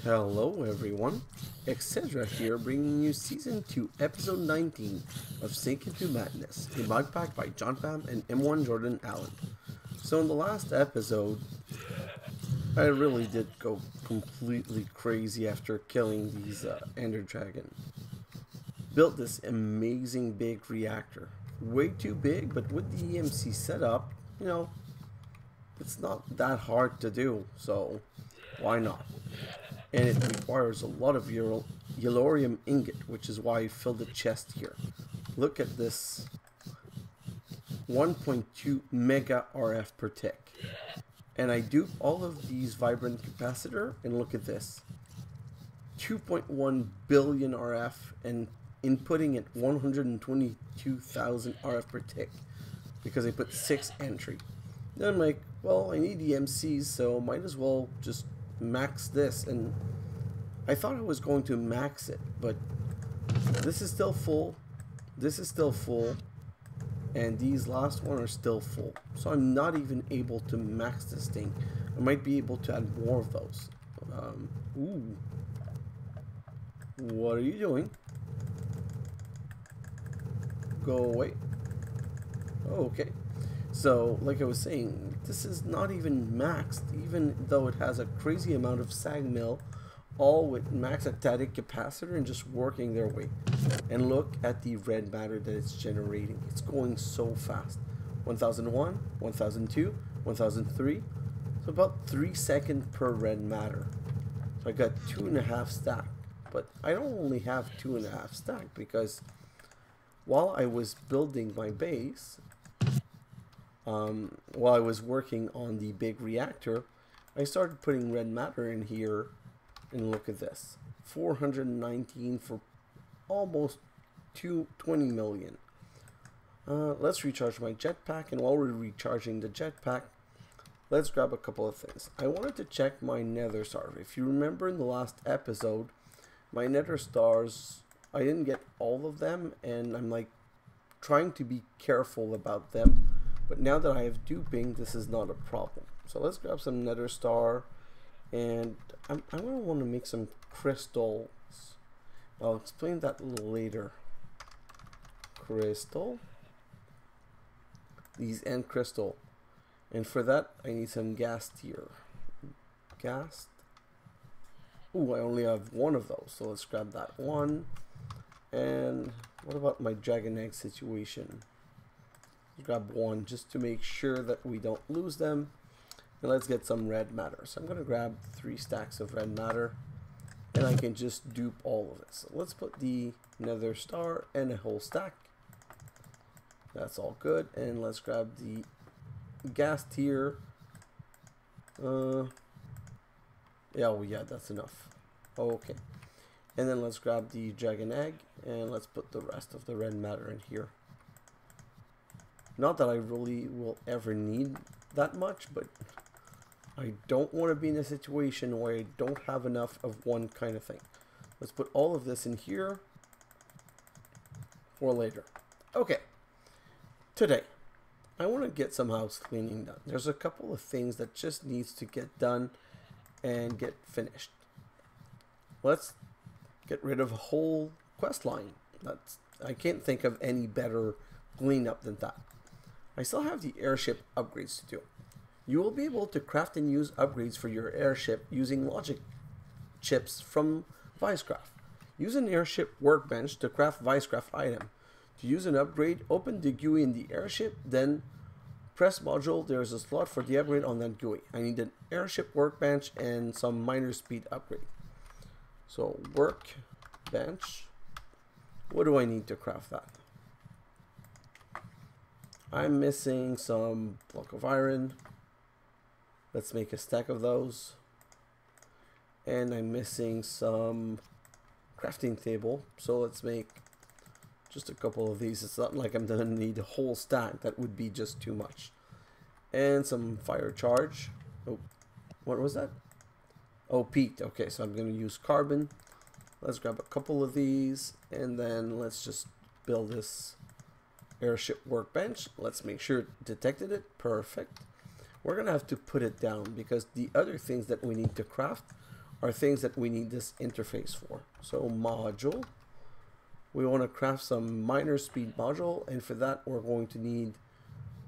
Hello everyone, xHedra here, bringing you Season 2, Episode 19 of Sink Into Madness, a mod pack by John Pham and M1 Jordan Allen. So in the last episode, I really did go completely crazy after killing these Ender Dragon. Built this amazing big reactor. Way too big, but with the EMC setup, you know, it's not that hard to do, so why not? And it requires a lot of yellorium ingot, which is why I filled the chest here. Look at this 1.2 mega RF per tick. And I dupe all of these vibrant capacitor, and look at this. 2.1 billion RF and inputting at 122,000 RF per tick because I put 6 entry. Then I'm like, well, I need EMCs, so might as well just max this. And I thought I was going to max it, but this is still full, this is still full, and these last one are still full, so I'm not even able to max this thing. I might be able to add more of those. Ooh, what are you doing? Go away. Oh, okay. So, like I was saying, this is not even maxed, even though it has a crazy amount of sag mill, all with max static capacitor and just working their way. And look at the red matter that it's generating. It's going so fast. 1001, 1002, 1003. So about 3 seconds per red matter. So I got 2.5 stack. But I don't only have 2.5 stack because while I was building my base, while I was working on the big reactor, I started putting red matter in here, and look at this, 419 for almost 20 million. Let's recharge my jetpack, and while we're recharging the jetpack, let's grab a couple of things. I wanted to check my nether stars. If you remember in the last episode, my nether stars, I didn't get all of them, and I'm like trying to be careful about them. But now that I have duping, this is not a problem. So let's grab some nether star, and I'm going to want to make some crystals. I'll explain that a little later. Crystal. These end crystal. And for that, I need some gas tier. Gas. Ooh, I only have one of those. So let's grab that one. And what about my dragon egg situation? Grab one just to make sure that we don't lose them. And let's get some red matter. So I'm going to grab 3 stacks of red matter, and I can just dupe all of this. So let's put the nether star and a whole stack. That's all good. And let's grab the gas tier. Yeah, well, yeah, that's enough. Okay. And then let's grab the dragon egg, and let's put the rest of the red matter in here. Not that I really will ever need that much, but I don't want to be in a situation where I don't have enough of one kind of thing. Let's put all of this in here for later. Okay, today I want to get some house cleaning done. There's a couple of things that just needs to get done and get finished. Let's get rid of a whole quest line. I can't think of any better cleanup than that. I still have the airship upgrades to do. You will be able to craft and use upgrades for your airship using logic chips from Viescraft. Use an airship workbench to craft Viescraft item. To use an upgrade, open the GUI in the airship, then press module. There is a slot for the upgrade on that GUI. I need an airship workbench and some minor speed upgrade. So workbench. What do I need to craft that? I'm missing some block of iron. Let's make a stack of those. And I'm missing some crafting table. So let's make just a couple of these. It's not like I'm gonna need a whole stack. That would be just too much. And some fire charge. Oh, what was that? Oh, peat. Okay, so I'm gonna use carbon. Let's grab a couple of these, and then let's just build this airship workbench. Let's make sure it detected it. Perfect. We're gonna have to put it down because the other things that we need to craft are things that we need this interface for. So module, we want to craft some miner speed module, and for that we're going to need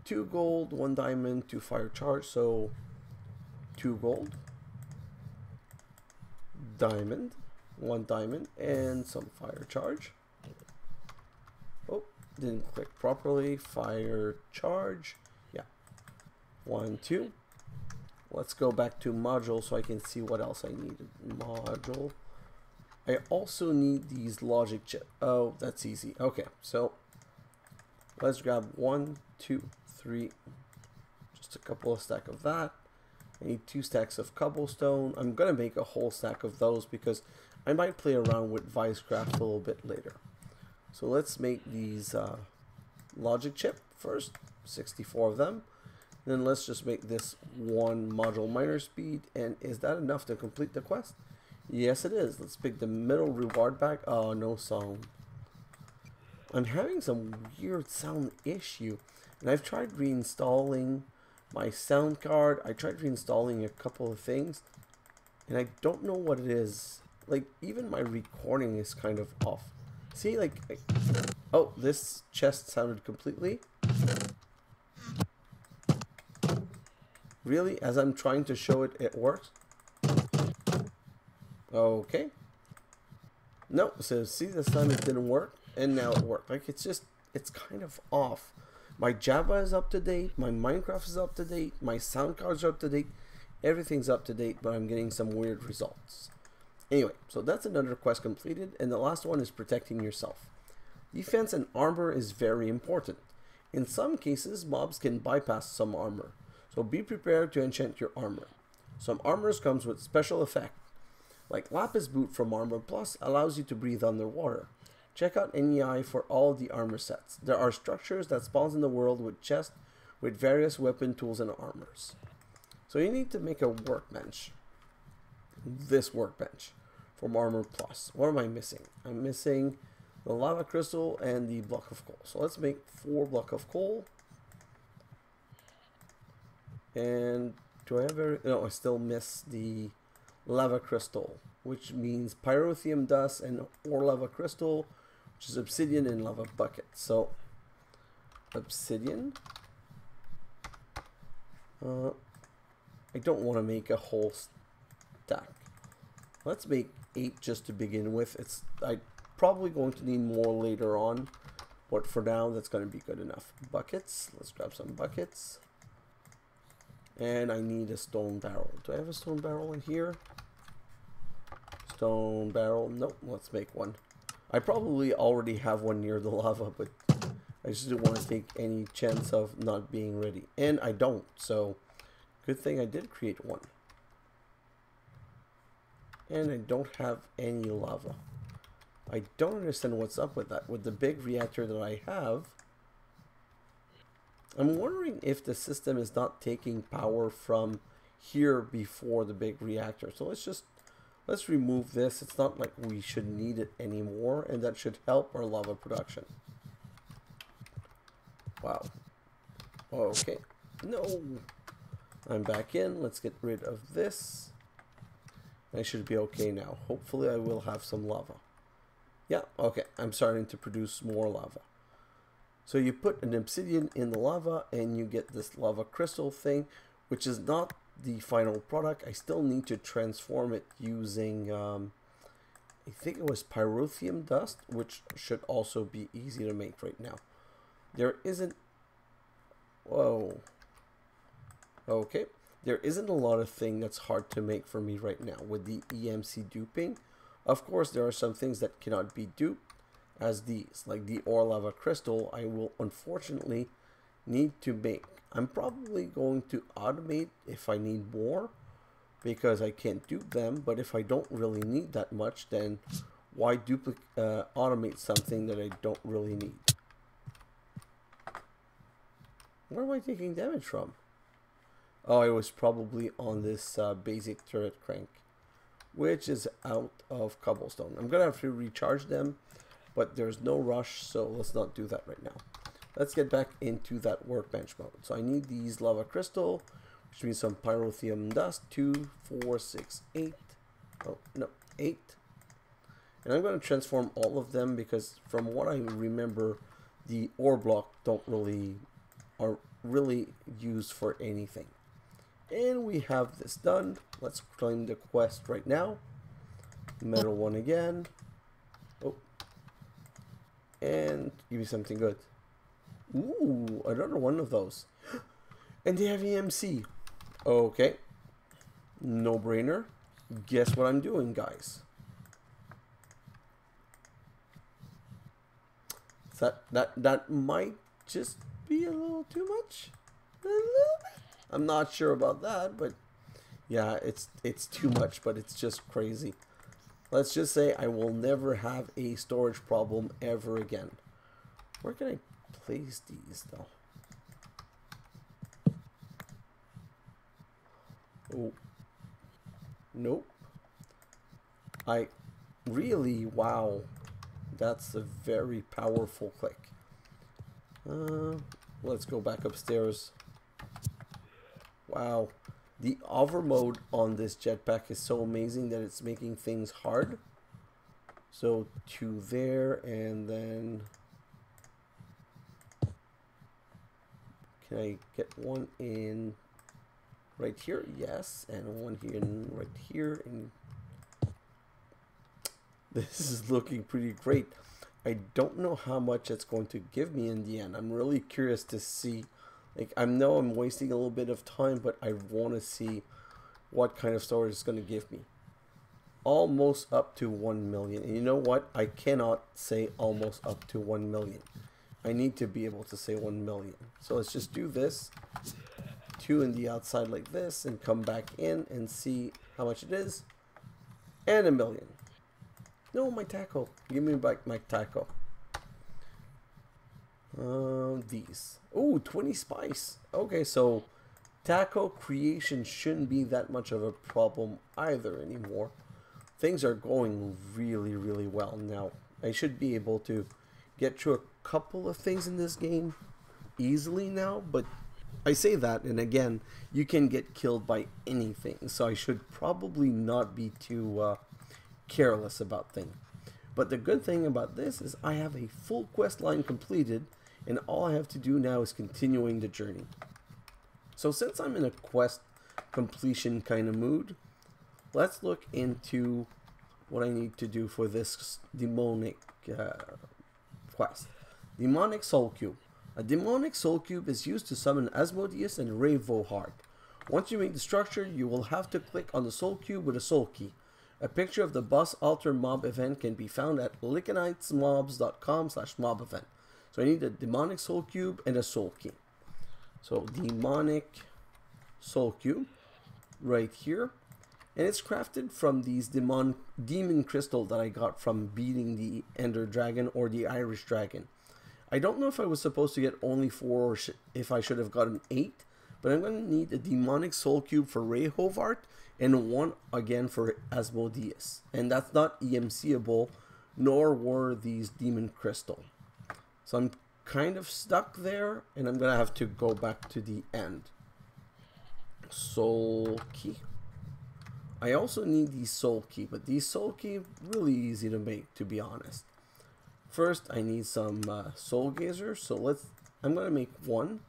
2 gold, 1 diamond, 2 fire charge. So 2 gold, diamond, 1 diamond, and some fire charge. Oh, didn't click properly. Fire charge, yeah, 1, 2. Let's go back to module so I can see what else I needed. Module. I also need these logic chips. Oh, that's easy. Okay, so let's grab 1, 2, 3. Just a couple of stacks of that. I need 2 stacks of cobblestone. I'm gonna make a whole stack of those because I might play around with Viescraft a little bit later. So let's make these logic chip first. 64 of them. Then let's just make this 1 module miner speed. And is that enough to complete the quest? Yes, it is. Let's pick the middle reward back. Oh, no sound. I'm having some weird sound issue. And I've tried reinstalling my sound card. I tried reinstalling a couple of things. And I don't know what it is. Like, even my recording is kind of off. See, like oh, this chest sounded completely. Really? As I'm trying to show it, it works? Okay. No, so see, this time it didn't work, and now it worked. Like, it's just, it's kind of off. My Java is up to date, my Minecraft is up to date, my sound cards are up to date, everything's up to date, but I'm getting some weird results. Anyway, so that's another quest completed, and the last one is protecting yourself. Defense and armor is very important. In some cases, mobs can bypass some armor. So be prepared to enchant your armor. Some armors comes with special effect. Like Lapis Boot from Armor Plus allows you to breathe underwater. Check out NEI for all the armor sets. There are structures that spawns in the world with chests with various weapon tools and armors. So you need to make a workbench. This workbench from Armor Plus. What am I missing? I'm missing the lava crystal and the block of coal. So let's make 4 block of coal. And do I have no, I still miss the lava crystal, which means pyrotheum dust and ore lava crystal, which is obsidian and lava bucket. So obsidian. I don't want to make a whole stack. Let's make 8 just to begin with. I'm probably going to need more later on, but for now that's going to be good enough. Buckets. Let's grab some buckets. And I need a stone barrel. Do I have a stone barrel in here? Stone barrel. Nope. Let's make one. I probably already have one near the lava, but I just don't want to take any chance of not being ready. And I don't. So good thing I did create one. And I don't have any lava. I don't understand what's up with that. With the big reactor that I have, I'm wondering if the system is not taking power from here before the big reactor. So let's remove this. It's not like we should need it anymore, and that should help our lava production. Wow. Okay. No. I'm back in. Let's get rid of this. I should be okay now. Hopefully I will have some lava. Yeah, okay. I'm starting to produce more lava. So you put an obsidian in the lava and you get this lava crystal thing, which is not the final product. I still need to transform it using, I think it was pyrotheum dust, which should also be easy to make right now. There isn't, whoa, okay. There isn't a lot of thing that's hard to make for me right now with the EMC duping. Of course, there are some things that cannot be duped, as these, like the ore lava crystal, I will unfortunately need to make. I'm probably going to automate if I need more, because I can't dupe them, but if I don't really need that much, then why automate something that I don't really need? Where am I taking damage from? Oh, I was probably on this basic turret crank, which is out of cobblestone. I'm gonna have to recharge them, but there's no rush, so let's not do that right now. Let's get back into that workbench mode. So I need these lava crystal, which means some pyrotheum dust. 2, 4, 6, 8. Oh, no, 8. And I'm going to transform all of them because from what I remember, the ore block are really used for anything. And we have this done. Let's claim the quest right now. Metal 1 again. Oh. And give me something good. Ooh, another one of those. And they have EMC. Okay. No brainer. Guess what I'm doing, guys? That might just be a little too much. A little bit. I'm not sure about that, but yeah, it's too much, but it's just crazy. Let's just say I will never have a storage problem ever again. Where can I place these though? Oh. Nope. I really, wow. That's a very powerful click. Let's go back upstairs. Wow. The hover mode on this jetpack is so amazing that it's making things hard. So 2 there, and then can I get one in right here? Yes, and one here and right here. And this is looking pretty great. I don't know how much it's going to give me in the end. I'm really curious to see. Like, I know I'm wasting a little bit of time, but I want to see what kind of storage it's going to give me. Almost up to 1 million. And you know what? I cannot say almost up to 1 million. I need to be able to say 1 million. So let's just do this. 2 in the outside like this, and come back in and see how much it is. And 1 million. No, my taco. Give me back my taco. These. Oh, 20 spice. Okay, so taco creation shouldn't be that much of a problem either anymore. Things are going really, really well now. I should be able to get through a couple of things in this game easily now, but I say that, and again, you can get killed by anything, so I should probably not be too careless about things. But the good thing about this is I have a full quest line completed, and all I have to do now is continuing the journey. So since I'm in a quest completion kind of mood, let's look into what I need to do for this demonic quest. Demonic Soulcube. A Demonic Soulcube is used to summon Asmodeus and Ravohard. Once you make the structure, you will have to click on the Soulcube with a soul key. A picture of the boss altar mob event can be found at lickenites.com/mob event. So I need a Demonic Soulcube and a soul key. So Demonic Soulcube right here. And it's crafted from these demon crystal that I got from beating the Ender Dragon or the Irish Dragon. I don't know if I was supposed to get only 4 or if I should have gotten 8. But I'm going to need a Demonic Soulcube for Ravohard and 1 again for Asmodeus. And that's not EMCable, nor were these demon crystal. So I'm kind of stuck there, and I'm going to have to go back to the end. Soul key. I also need the soul key, but these soul key really easy to make, to be honest. First, I need some soul gazers. So I'm going to make 1,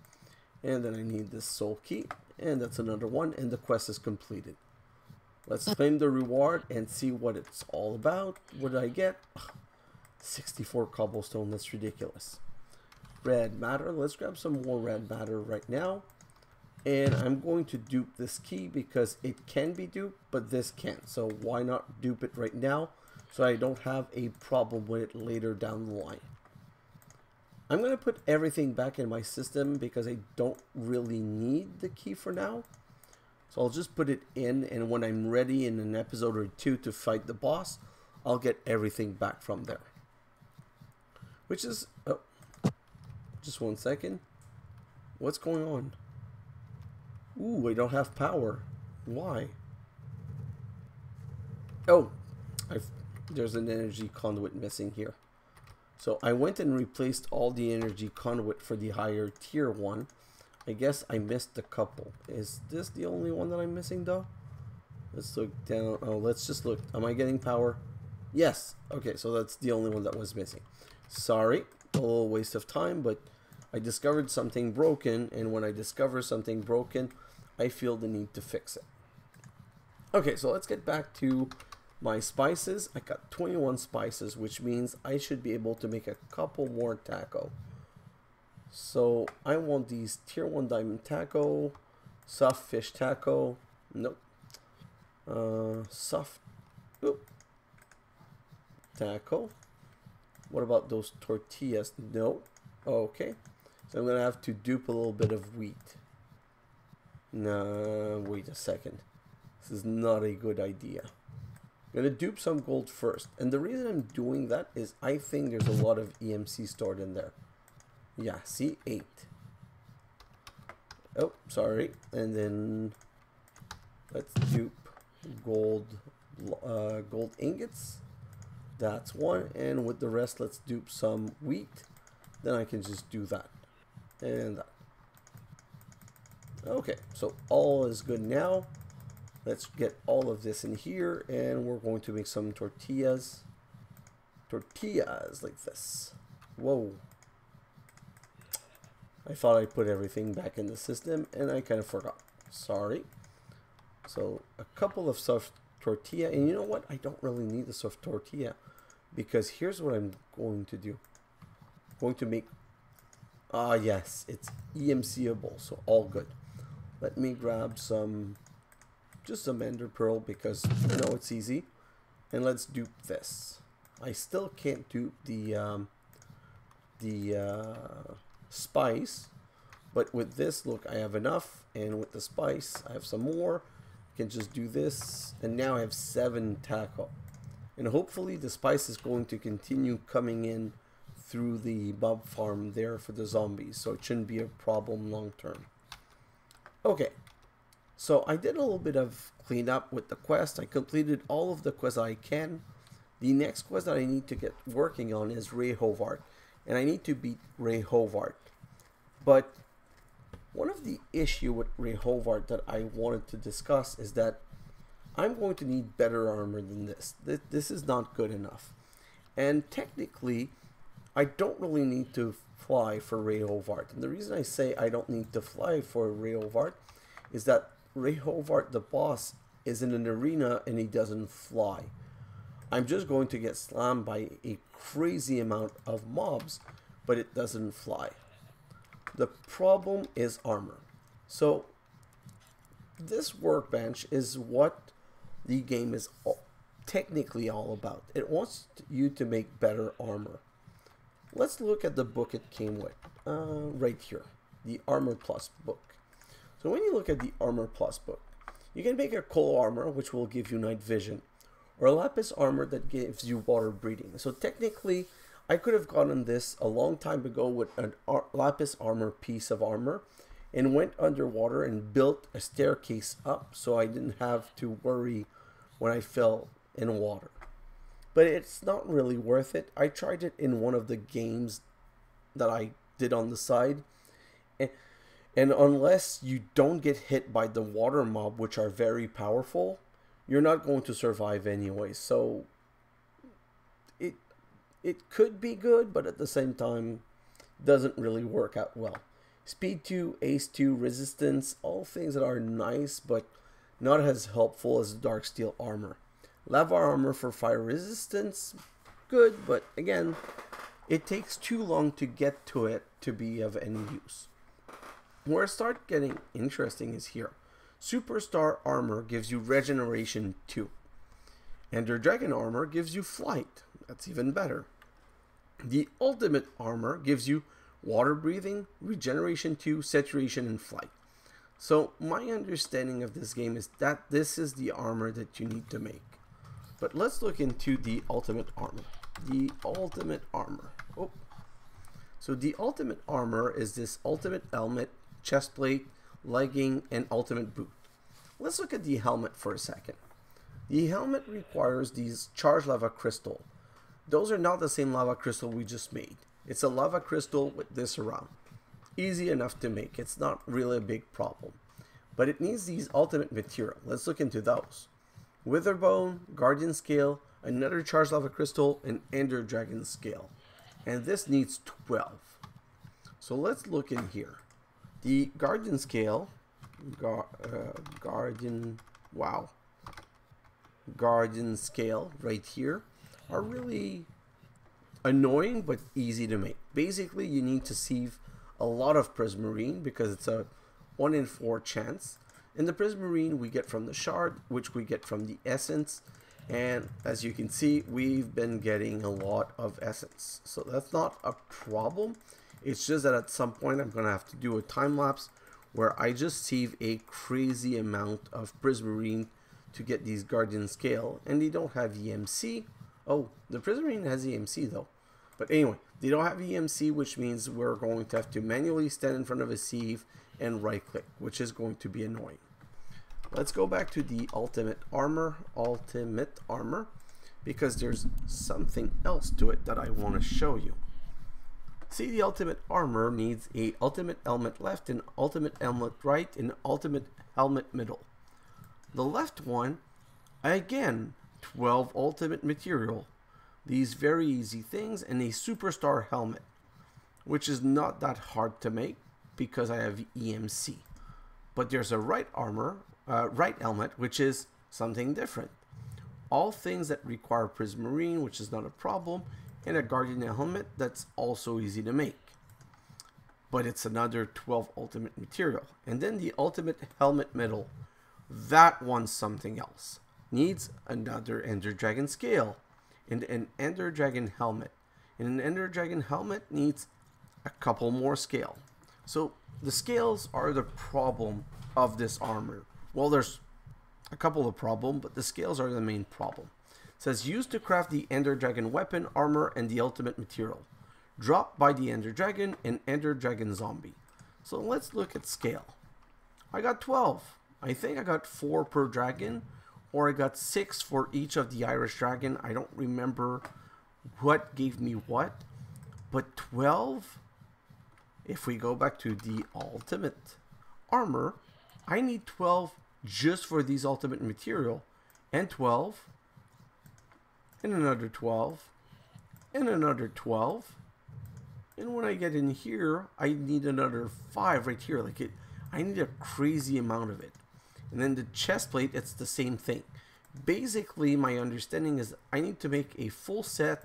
and then I need this soul key, and that's another 1, and the quest is completed. Let's claim the reward and see what it's all about. What did I get? 64 cobblestone. That's ridiculous. Red matter. Let's grab some more red matter right now. And I'm going to dupe this key because it can be duped, but this can't. So why not dupe it right now so I don't have a problem with it later down the line. I'm going to put everything back in my system because I don't really need the key for now. So I'll just put it in, and when I'm ready in an episode or 2 to fight the boss, I'll get everything back from there. Which is... oh, just 1 second. What's going on? Ooh, I don't have power. Why? Oh, there's an energy conduit missing here. So I went and replaced all the energy conduit for the higher tier one. I guess I missed a couple. Is this the only one that I'm missing though? Let's look down. Oh, let's just look. Am I getting power? Yes. Okay, so that's the only one that was missing. Sorry, a little waste of time, but I discovered something broken, and when I discover something broken, I feel the need to fix it. Okay, so let's get back to my spices. I got 21 spices, which means I should be able to make a couple more taco. So I want these tier 1 diamond taco, soft fish taco. Nope. Soft taco. What about those tortillas? No. Okay. So I'm gonna have to dupe a little bit of wheat. Nah, wait a second. This is not a good idea. I'm gonna dupe some gold first. And the reason I'm doing that is I think there's a lot of EMC stored in there. Yeah, see, 8. Oh, sorry. And then let's dupe gold ingots. That's 1. And with the rest, let's dupe some wheat. Then I can just do that. And that. Okay, so all is good now. Let's get all of this in here, and we're going to make some tortillas. Tortillas like this. Whoa. I thought I put everything back in the system, and I kind of forgot. Sorry. So a couple of soft tortilla, and you know what? I don't really need the soft tortilla, because here's what I'm going to do. I'm going to make, yes, it's EMCable, so all good. Let me grab some, just some ender pearl, because you know it's easy, and let's dupe this. I still can't dupe the spice, but with this, look, I have enough, and with the spice I have some more. I can just do this, and now I have 7 taco, and hopefully the spice is going to continue coming in through the mob farm there for the zombies, so it shouldn't be a problem long term. Okay, so I did a little bit of cleanup with the quest. I completed all of the quests I can. The next quest that I need to get working on is Ray Hovart, and I need to beat Ray Hovart. But one of the issue with Ray Hovart that I wanted to discuss is that I'm going to need better armor than this. This is not good enough. And technically, I don't really need to fly for Ray Hovart. And the reason I say I don't need to fly for Ray Hovart is that Ray Hovart, the boss, is in an arena and he doesn't fly. I'm just going to get slammed by a crazy amount of mobs, but it doesn't fly. The problem is armor. So this workbench is what the game is technically all about. It wants you to make better armor. Let's look at the book it came with, right here, the Armor Plus book. So when you look at the Armor Plus book, you can make a coal armor, which will give you night vision, or a lapis armor that gives you water breathing. So technically, I could have gotten this a long time ago with an lapis armor piece of armor, and went underwater and built a staircase up, so I didn't have to worry when I fell in water. But it's not really worth it. I tried it in one of the games that I did on the side. And unless you don't get hit by the water mob, which are very powerful, you're not going to survive anyway. So it could be good, but at the same time, doesn't really work out well. Speed 2, Ace 2, Resistance, all things that are nice, but not as helpful as Dark Steel armor. Lava armor for fire resistance, good, but again, it takes too long to get to it to be of any use. Where it starts getting interesting is here. Superstar armor gives you regeneration 2. Ender Dragon armor gives you flight. That's even better. The ultimate armor gives you water breathing, regeneration 2, saturation, and flight. So my understanding of this game is that this is the armor that you need to make. But let's look into the ultimate armor. The ultimate armor. Oh. So the ultimate armor is this ultimate helmet, chest plate, legging, and ultimate boot. Let's look at the helmet for a second. The helmet requires these charged lava crystal. Those are not the same lava crystal we just made. It's a lava crystal with this around. Easy enough to make. It's not really a big problem. But it needs these ultimate material. Let's look into those. Witherbone, Guardian Scale, another Charged Lava Crystal, and Ender Dragon Scale. And this needs 12. So let's look in here. The Guardian Scale, Guardian Scale right here are really annoying but easy to make. Basically, you need to sieve a lot of Prismarine because it's a 1 in 4 chance. And the Prismarine we get from the shard, which we get from the essence. And as you can see, we've been getting a lot of essence. So that's not a problem. It's just that at some point I'm going to have to do a time lapse where I just sieve a crazy amount of Prismarine to get these Guardian Scale. And they don't have EMC. Oh, the Prismarine has EMC though. But anyway, they don't have EMC, which means we're going to have to manually stand in front of a sieve and right click, which is going to be annoying. Let's go back to the ultimate armor, because there's something else to it that I want to show you. See, the ultimate armor needs a ultimate helmet left, an ultimate helmet right, and ultimate helmet middle. The left one, again, 12 ultimate material. These very easy things, and a superstar helmet, which is not that hard to make because I have EMC. But there's a right helmet, which is something different. All things that require Prismarine, which is not a problem, and a Guardian helmet that's also easy to make. But it's another 12 ultimate material. And then the ultimate helmet middle, that one's something else. Needs another Ender Dragon Scale and an Ender Dragon helmet. And an Ender Dragon helmet needs a couple more scale. So the scales are the problem of this armor. Well, there's a couple of problems, but the scales are the main problem. It says used to craft the Ender Dragon weapon, armor, and the ultimate material. Dropped by the Ender Dragon and Ender Dragon zombie. So let's look at scale. I got 12. I think I got 4 per dragon, or I got 6 for each of the Irish dragon. I don't remember what gave me what, but 12. If we go back to the ultimate armor, I need 12 just for these ultimate material, and 12, and another 12, and another 12. And when I get in here, I need another 5 right here. Like it, I need a crazy amount of it. And then the chest plate, it's the same thing. Basically, my understanding is I need to make a full set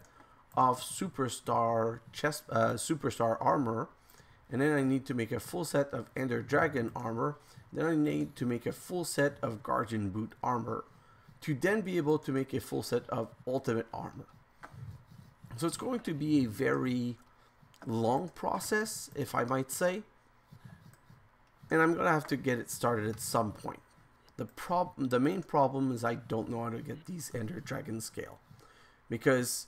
of superstar armor, and then I need to make a full set of Ender Dragon armor. Then I need to make a full set of Guardian Boot armor to then be able to make a full set of ultimate armor. So it's going to be a very long process, if I might say, and I'm gonna have to get it started at some point. The main problem is I don't know how to get these Ender Dragon Scale, because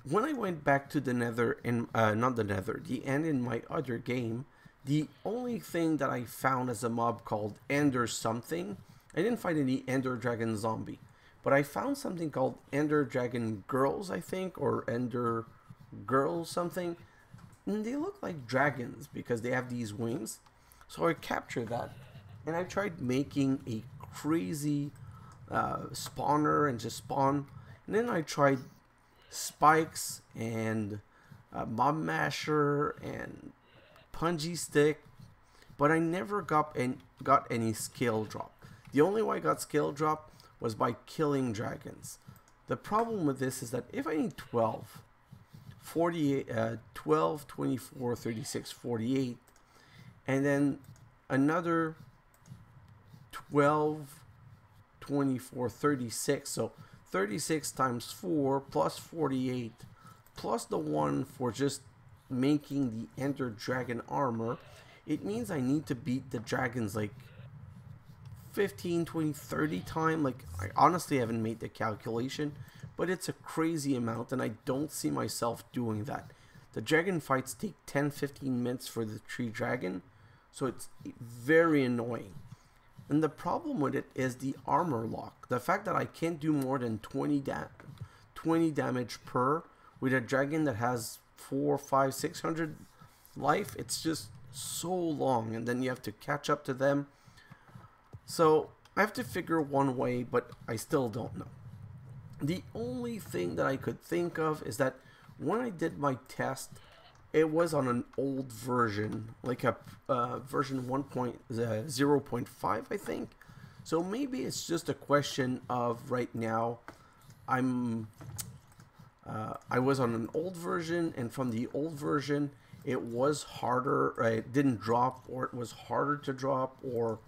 when I went back to the Nether, the end in my other game, the only thing that I found as a mob called Ender something, I didn't find any Ender Dragon zombie, but I found something called Ender Dragon girls, I think, or Ender girls something, and they look like dragons because they have these wings. So I captured that, and I tried making a crazy spawner and just spawn, and then I tried spikes and mob masher and punji stick, but I never got any scale drop. The only way I got scale drop was by killing dragons. The problem with this is that if I need 12, 24, 36, 48, and then another 12, 24, 36, so 36 times 4 plus 48 plus the one for just making the Ender Dragon armor, it means I need to beat the dragons like 15, 20, 30 times. Like, I honestly haven't made the calculation, but it's a crazy amount, and I don't see myself doing that. The dragon fights take 10-15 minutes for the tree dragon, so it's very annoying. And the problem with it is the armor lock. The fact that I can't do more than 20 damage per with a dragon that has 400, 500, 600 life, it's just so long, and then you have to catch up to them. So I have to figure one way, but I still don't know. The only thing that I could think of is that when I did my test, it was on an old version, like a version 1.0.5, I think. So maybe it's just a question of right now, I was on an old version, and from the old version, it was harder, it didn't drop, or it was harder to drop, or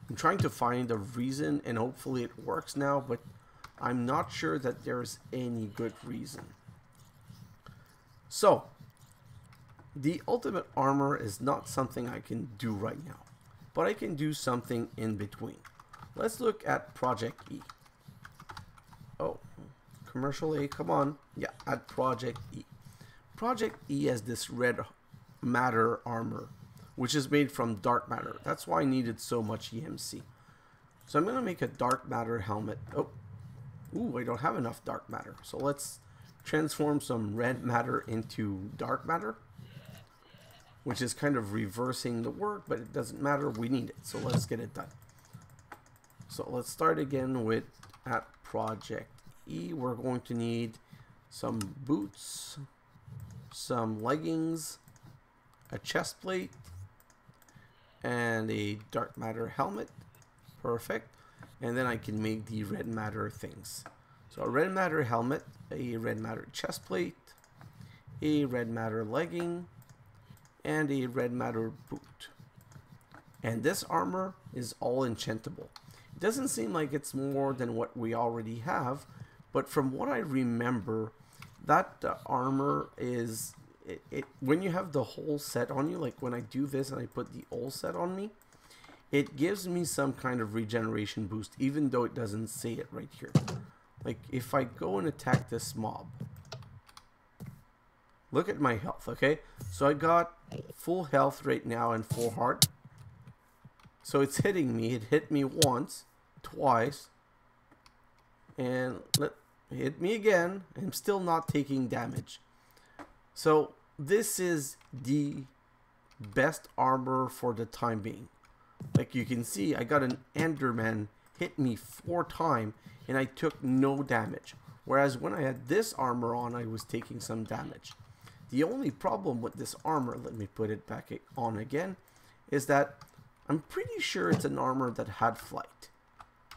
I'm trying to find a reason, and hopefully it works now, but I'm not sure that there's any good reason. So, the ultimate armor is not something I can do right now, but I can do something in between. Let's look at Project E. Oh, Commercial A, come on. Yeah, at Project E. Project E has this red matter armor, which is made from dark matter. That's why I needed so much EMC. So I'm going to make a dark matter helmet. Oh, ooh, I don't have enough dark matter. So let's transform some red matter into dark matter, which is kind of reversing the work, but it doesn't matter. We need it. So let's get it done. So let's start again with at Project E. We're going to need some boots, some leggings, a chest plate, and a dark matter helmet. Perfect. And then I can make the red matter things. So a red matter helmet, a red matter chest plate, a red matter legging, and a red matter boot. And this armor is all enchantable. It doesn't seem like it's more than what we already have, but from what I remember, that armor is when you have the whole set on you, like when I do this and I put the whole set on me, it gives me some kind of regeneration boost, even though it doesn't say it right here. Like if I go and attack this mob, look at my health, okay? So I got full health right now and full heart. So it's hitting me. It hit me once, twice, and hit me again. I'm still not taking damage. So this is the best armor for the time being. Like you can see, I got an Enderman hit me 4 times and I took no damage. Whereas when I had this armor on, I was taking some damage. The only problem with this armor, let me put it back on again, is that I'm pretty sure it's an armor that had flight.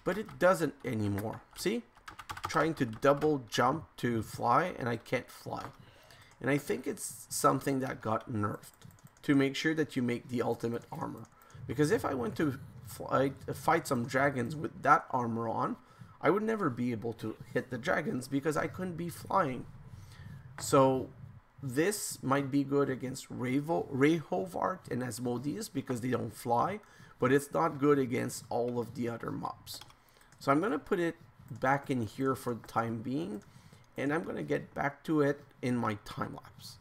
But it doesn't anymore. See? Trying to double jump to fly and I can't fly. And I think it's something that got nerfed to make sure that you make the ultimate armor. Because if I went to fight some dragons with that armor on, I would never be able to hit the dragons because I couldn't be flying. So this might be good against Rehovart and Asmodeus because they don't fly, but it's not good against all of the other mobs. So I'm going to put it back in here for the time being, and I'm going to get back to it in my time lapse,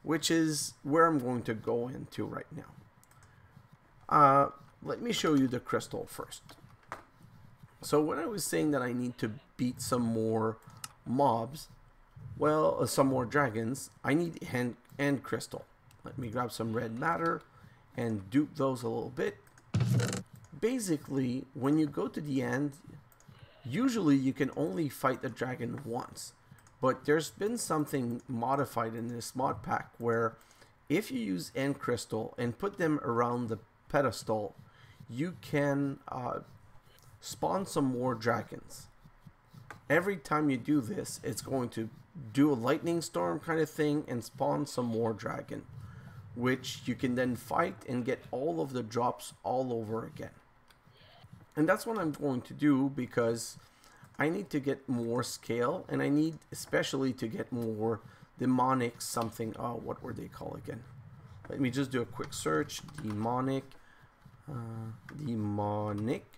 which is where I'm going to go into right now. Let me show you the crystal first. So when I was saying that I need to beat some more mobs, well, some more dragons, I need end crystal. Let me grab some red matter and dupe those a little bit. Basically, when you go to the end, usually you can only fight the dragon once. But there's been something modified in this mod pack where if you use end crystal and put them around the pedestal, you can spawn some more dragons. Every time you do this, it's going to do a lightning storm kind of thing and spawn some more dragon, which you can then fight and get all of the drops all over again. And that's what I'm going to do because I need to get more scale, and I need especially to get more demonic something. What were they called again? Let me just do a quick search. Demonic.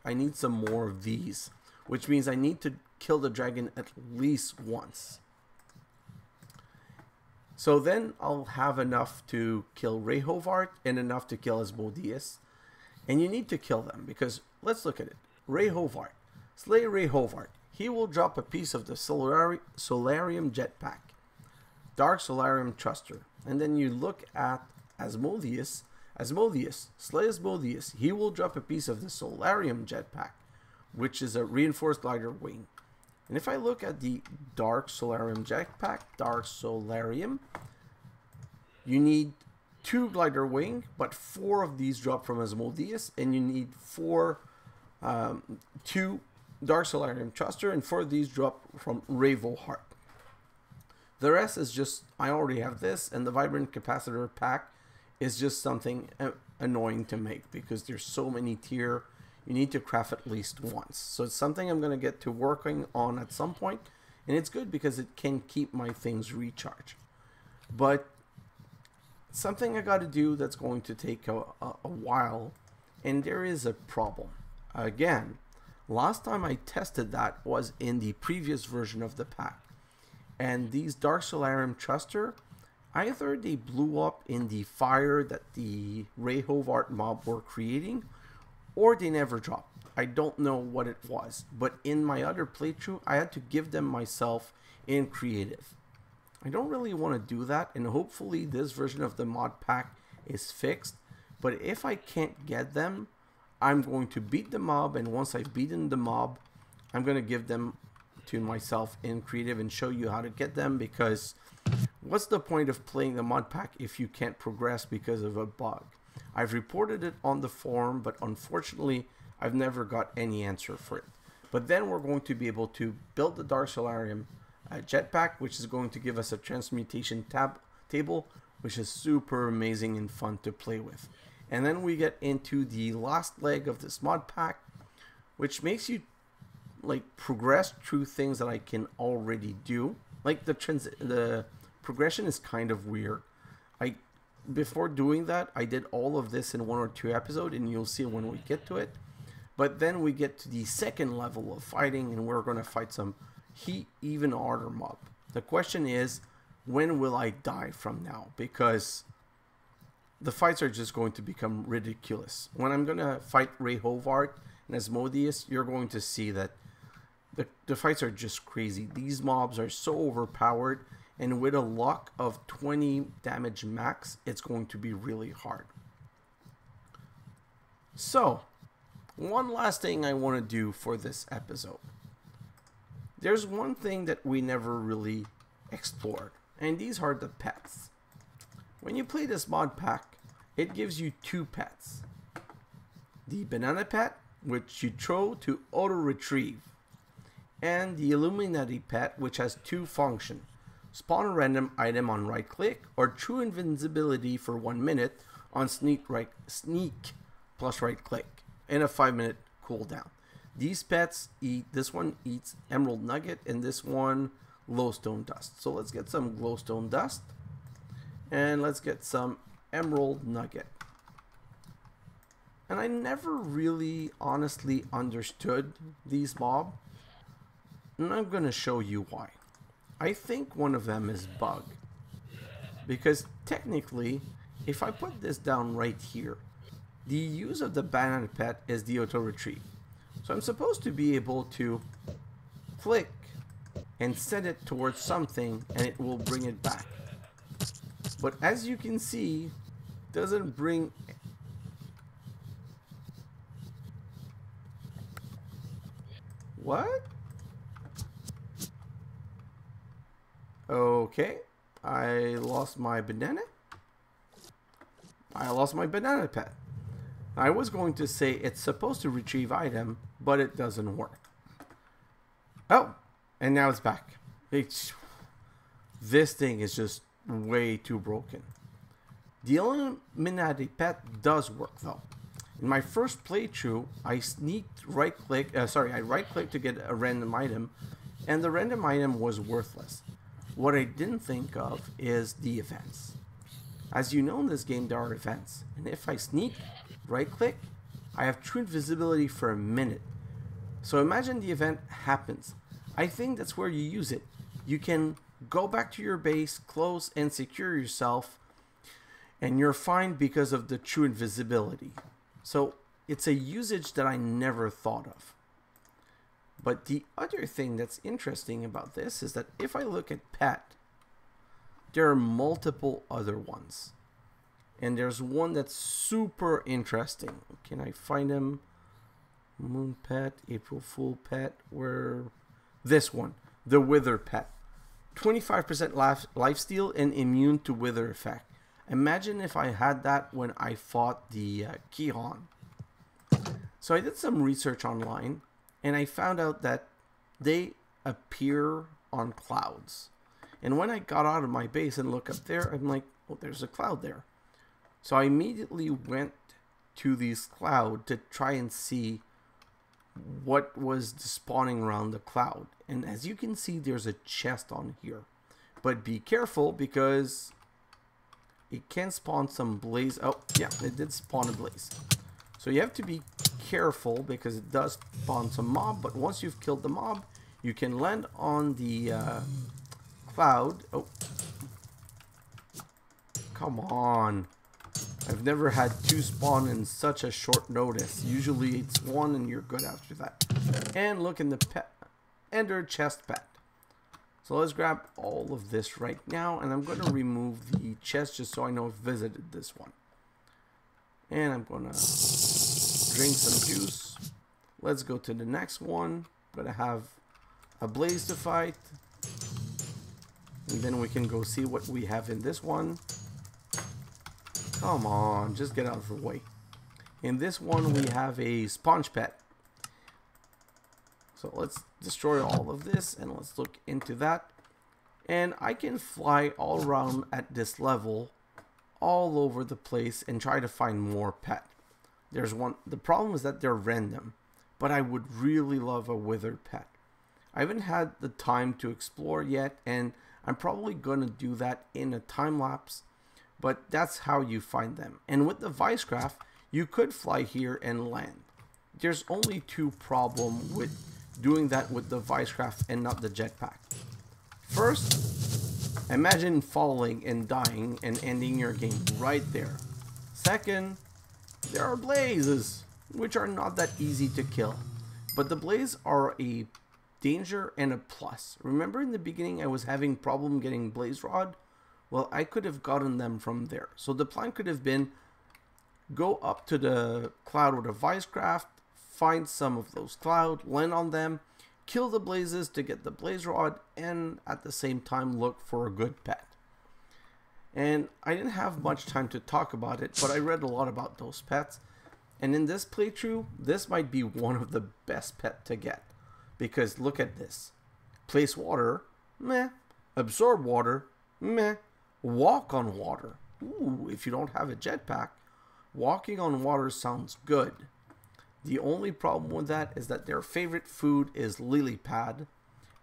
I need some more of these, which means I need to kill the dragon at least once. So then I'll have enough to kill Rehovart and enough to kill Asmodeus. And you need to kill them because let's look at it. Rehovart. Slay Rehovart. He will drop a piece of the Solarium Jetpack. Dark Solarium Thruster. And then you look at Asmodeus. Asmodeus. Slay Asmodeus. He will drop a piece of the Solarium Jetpack. which is a reinforced glider wing. And if I look at the Dark Solarium jetpack, Dark Solarium, you need 2 glider wing, but 4 of these drop from Asmodeus, and you need 2 Dark Solarium thruster, and 4 of these drop from Ravelheart. The rest is just, I already have this, and the Vibrant Capacitor pack is just something annoying to make because there's so many tier. You need to craft at least once. So it's something I'm going to get to working on at some point, and it's good because it can keep my things recharged. But something I got to do that's going to take a while, and there is a problem. Again, last time I tested that was in the previous version of the pack, and these Dark Solarium thruster, either they blew up in the fire that the Ravelheart mob were creating, or they never dropped. I don't know what it was, but in my other playthrough, I had to give them myself in creative. I don't really want to do that, and hopefully this version of the mod pack is fixed, but if I can't get them, I'm going to beat the mob, and once I've beaten the mob, I'm going to give them to myself in creative and show you how to get them, because what's the point of playing the mod pack if you can't progress because of a bug? I've reported it on the forum, but unfortunately, I've never got any answer for it. But then we're going to be able to build the Dark Solarium jetpack, which is going to give us a transmutation table, which is super amazing and fun to play with. And then we get into the last leg of this mod pack, which makes you like progress through things that I can already do. Like the progression is kind of weird. Before doing that, I did all of this in 1 or 2 episodes, and you'll see when we get to it. But then we get to the second level of fighting, and we're going to fight some even harder mob. The question is, when will I die from now? Because the fights are just going to become ridiculous. When I'm going to fight Ravelheart and Asmodeus, you're going to see that the fights are just crazy. These mobs are so overpowered, and with a luck of 20 damage max, it's going to be really hard. So, one last thing I want to do for this episode. There's one thing that we never really explored, and these are the pets. When you play this mod pack, it gives you 2 pets. The banana pet, which you throw to auto-retrieve, and the Illuminati pet, which has 2 functions. Spawn a random item on right click, or true invincibility for 1 minute on sneak plus right click, and a 5-minute cooldown. These pets eat, this one eats emerald nugget, and this one glowstone dust. So let's get some glowstone dust, and let's get some emerald nugget. And I never really honestly understood these mob, and I'm gonna show you why. I think one of them is bug, because technically, if I put this down right here, the use of the banana pet is the auto retrieve. So I'm supposed to be able to click and send it towards something, and it will bring it back. But as you can see, it doesn't bring. What? Okay, I lost my banana. I lost my banana pet. I was going to say it's supposed to retrieve item, but it doesn't work. Oh, and now it's back. This thing is just way too broken. The Illuminati pet does work though. In my first playthrough, I right-clicked to get a random item, and the random item was worthless. What I didn't think of is the events. As you know, in this game there are events, and if I sneak, right-click, I have true invisibility for a minute. So imagine the event happens. I think that's where you use it. You can go back to your base, close and secure yourself, and you're fine because of the true invisibility. So it's a usage that I never thought of. But the other thing that's interesting about this is that if I look at pet, there are multiple other ones. And there's one that's super interesting. Can I find him? Moon pet, April Fool pet, where this one, the Wither pet. 25% lifesteal and immune to wither effect. Imagine if I had that when I fought the Kihon. So I did some research online and I found out that they appear on clouds. And when I got out of my base and look up there, I'm like, oh, there's a cloud there. So I immediately went to this cloud to try and see what was spawning around the cloud. And as you can see, there's a chest on here. But be careful because it can spawn some blaze. Oh, yeah, it did spawn a blaze. So you have to be careful because it does spawn some mob. But once you've killed the mob, you can land on the cloud. Oh, come on. I've never had 2 spawn in such a short notice. Usually it's 1 and you're good after that. And look in the pet, ender chest pet. So let's grab all of this right now. And I'm going to remove the chest just so I know I've visited this one. And I'm going to drink some juice. Let's go to the next one. I'm going to have a blaze to fight. And then we can go see what we have in this one. Come on, just get out of the way. In this one, we have a sponge pet. So let's destroy all of this and let's look into that. And I can fly all around at this level, all over the place and try to find more pet. There's one, the problem is that they're random, but I would really love a withered pet. I haven't had the time to explore yet, and I'm probably going to do that in a time lapse. But that's how you find them. And with the Viescraft, you could fly here and land. There's only 2 problems with doing that with the Viescraft and not the jetpack. First, imagine falling and dying and ending your game right there. Second, there are blazes, which are not that easy to kill. But the blazes are a danger and a plus. Remember in the beginning I was having problem getting blaze rod? Well, I could have gotten them from there. So the plan could have been go up to the cloud with a Viescraft, find some of those clouds, land on them, kill the blazes to get the blaze rod, and at the same time look for a good pet. And I didn't have much time to talk about it, but I read a lot about those pets. And in this playthrough, this might be one of the best pet to get. Because look at this. Place water, meh. Absorb water, meh. Walk on water. Ooh, if you don't have a jetpack, walking on water sounds good. The only problem with that is that their favorite food is lily pad,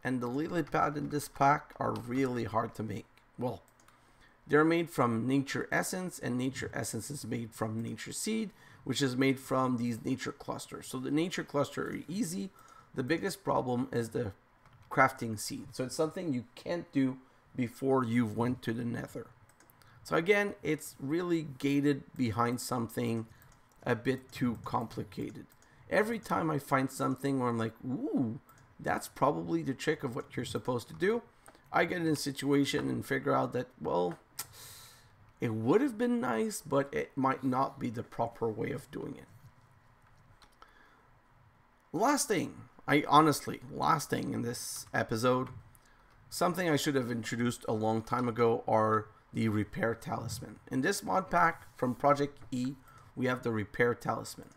and the lily pad in this pack are really hard to make. Well, they're made from nature essence, and nature essence is made from nature seed, which is made from these nature clusters. So the nature cluster are easy. The biggest problem is the crafting seed. So it's something you can't do before you went to the nether. So again, it's really gated behind something a bit too complicated. Every time I find something where I'm like, ooh, that's probably the trick of what you're supposed to do, I get in a situation and figure out that, well, it would have been nice, but it might not be the proper way of doing it. Last thing in this episode, something I should have introduced a long time ago are the repair talisman. In this mod pack from Project E, we have the repair talisman.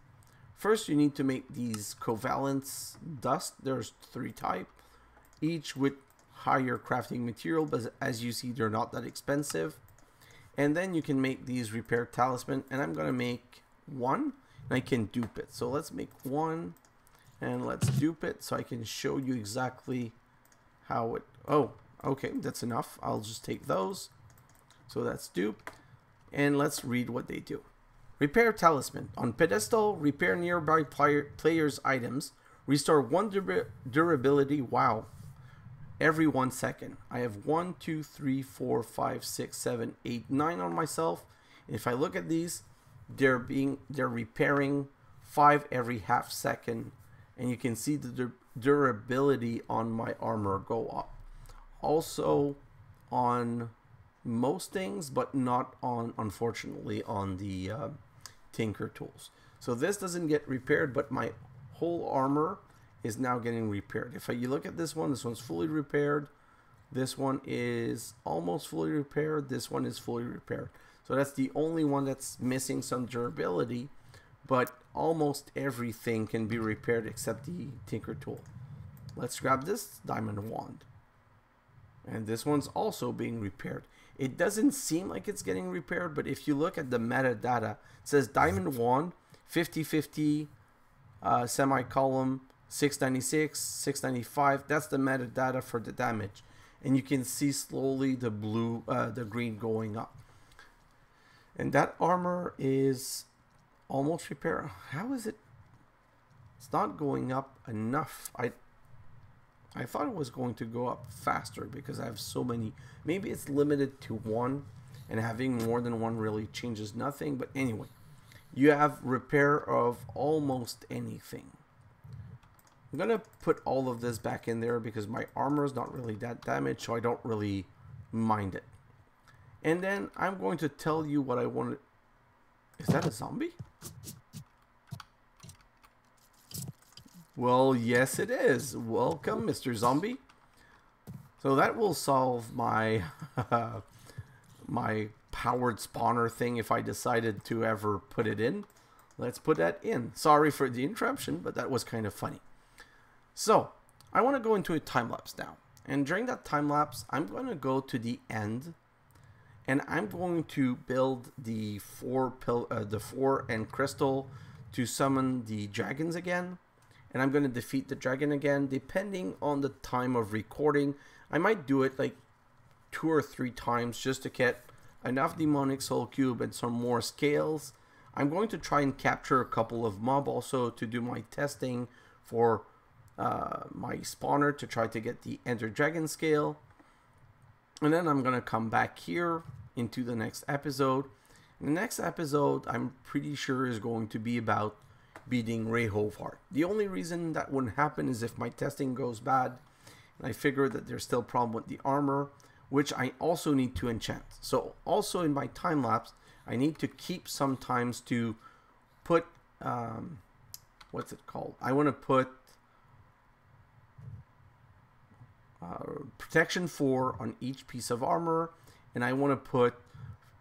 First, you need to make these covalence dust. There's 3 types, each with higher crafting material, but as you see, they're not that expensive. And then you can make these repair talisman, and I'm going to make 1, and I can dupe it. So let's make 1, and let's dupe it so I can show you exactly how it... Oh, okay, that's enough. I'll just take those. So that's dupe. And let's read what they do. Repair talisman. On pedestal, repair nearby player's items. Restore 1 durability. Wow. Every 1 second. I have 1, 2, 3, 4, 5, 6, 7, 8, 9 on myself. If I look at these, they're repairing 5 every half second. And you can see the durability on my armor go up. Also on most things, but not on, unfortunately, on the Tinker tools. So this doesn't get repaired, but my whole armor is now getting repaired. If you look at this one's fully repaired. This one is almost fully repaired. This one is fully repaired. So that's the only one that's missing some durability, but almost everything can be repaired except the tinker tool. Let's grab this diamond wand. And this one's also being repaired. It doesn't seem like it's getting repaired, but if you look at the metadata, it says diamond wand, 50/50, semi-column, 696, 695. That's the metadata for the damage. And you can see slowly the blue, the green going up. And that armor is almost repaired. How is it? It's not going up enough. I thought it was going to go up faster because I have so many. Maybe it's limited to one, and having more than one really changes nothing. But anyway, you have repair of almost anything. I'm gonna put all of this back in there because my armor is not really that damaged, so I don't really mind it. And then I'm going to tell you what I want. Is that a zombie? Well, yes it is. Welcome, Mr. Zombie. So that will solve my my powered spawner thing if I decided to ever put it in. Let's put that in. Sorry for the interruption, but that was kind of funny. So, I want to go into a time lapse now. And during that time lapse, I'm going to go to the end. And I'm going to build the four end crystal to summon the dragons again. And I'm going to defeat the dragon again. Depending on the time of recording, I might do it like 2 or 3 times just to get enough Demonic Soulcube and some more scales. I'm going to try and capture a couple of mob also to do my testing for my spawner to try to get the Ender Dragon scale. And then I'm going to come back here into the next episode. And the next episode, I'm pretty sure, is going to be about beating Ray Hovart. The only reason that wouldn't happen is if my testing goes bad. And I figure that there's still a problem with the armor, which I also need to enchant. So also in my time lapse, I need to keep sometimes to put, what's it called? I want to put protection 4 on each piece of armor, and I want to put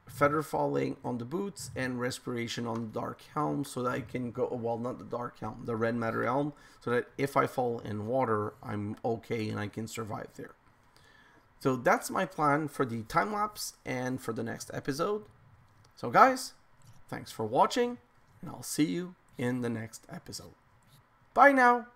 feather falling on the boots and respiration on the dark helm so that I can go, well, not the dark helm, the red matter helm, so that if I fall in water, I'm okay and I can survive there. So that's my plan for the time lapse and for the next episode. So guys, thanks for watching, and I'll see you in the next episode. Bye now.